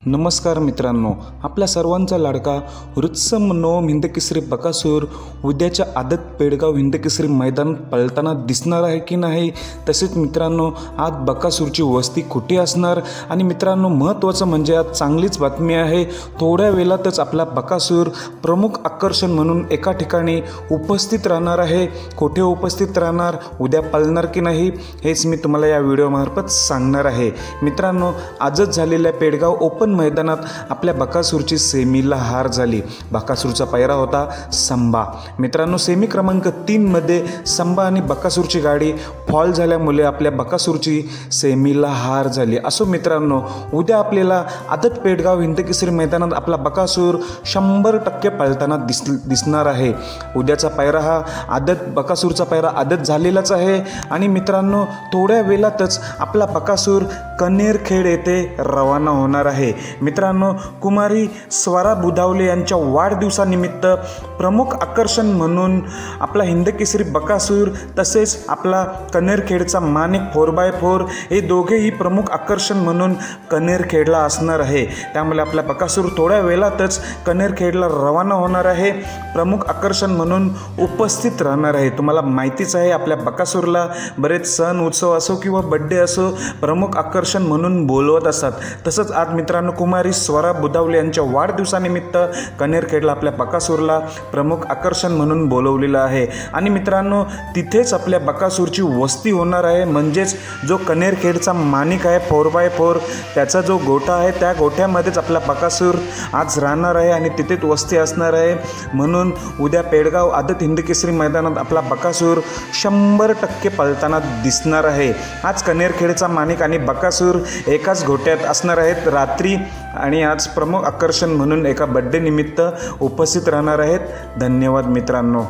नमस्कार मित्रांनो, आपल्या सर्वांचा लाडका वृत्सम नवम हिंदकेसरी बकासूर उद्याच्या आदत पेडगाव हिंदकेसरी मैदानात पळताना दिसणार आहे की नाही। तसेच मित्रांनो, आज बकासूरची वस्ती कुठे असणार आणि मित्रांनो महत्त्वाचं म्हणजे आज चांगलीच बातमी आहे। थोड्या वेळातच आपला बकासूर प्रमुख आकर्षण म्हणून एका ठिकाणी उपस्थित राहणार आहे। कुठे उपस्थित राहणार, उद्या पळणार की नाही, हेच मी तुम्हाला या व्हिडिओमार्फत सांगणार आहे। मित्रांनो, आजच झालेल्या पेडगाव ओपन मैदानात आपल्या बकासूरची सेमीला हार झाली। बकासूरचा पायरा होता संभा। मित्रांनो, सेमी क्रमांक 3 मध्ये संभा आणि बकासूरची गाडी फॉल झाल्यामुळे आपल्या बकासूरची सेमीला हार झाली। असो मित्रांनो, उद्या आपल्याला आदत पेडगाव हिंदकेसरी मैदानात आपला बकासूर 100% पळताना दिसणार आहे। उद्याचा पायरा हा बकासूरचा पायरा आदत झालेलाच आहे आणि मित्रांनो थोड्या वेळातच आपला बकासूर कनेरखेड येथे रवाना होणार आहे। मित्रांनो, कुमारी स्वरा बुधावले यांच्या वाढदिवसानिमित्त प्रमुख आकर्षण म्हणून आपला हिंदकेसरी बकासूर तसेच आपला कनेरखेडचा माणिक 4x4 हे दोघेही प्रमुख आकर्षण म्हणून कनेरखेडला असणार आहे। त्यामुळे आपला बकासूर थोड्या वेळातच कनेरखेडला रवाना होणार आहे, प्रमुख आकर्षण म्हणून उपस्थित राहणार आहे। तुम्हाला माहितीच आहे, आपल्या बकासूरला बरेच सण उत्सव असो किंवा बड्डे असो प्रमुख आकर्षण म्हणून बोलवत असतात। तसंच आज मित्रांनो कुमारी स्वरा बुधावले यांच्या वाढदिवसानिमित्त कनेरखेडला आपल्या बकासूरला प्रमुख आकर्षण म्हणून बोलवलेलं आहे आणि मित्रांनो तिथेच आपल्या बकासूरची वस्ती होणार आहे। म्हणजेच जो कनेरखेडचा माणिक आहे 4x4 त्याचा जो गोठा आहे त्या गोठ्यामध्येच आपला बकासूर आज राहणार आहे आणि तिथेच वस्ती असणार आहे। म्हणून उद्या पेडगाव आदत हिंदकेसरी मैदानात आपला बकासूर 100% पळताना दिसणार आहे। आज कनेरखेडचा माणिक आणि बकासूर एकाच गोठ्यात असणार आहेत रात्री आणि आज प्रमुख आकर्षण म्हणून एका बड्डे निमित्त उपस्थित राहणार आहेत। धन्यवाद मित्रांनो।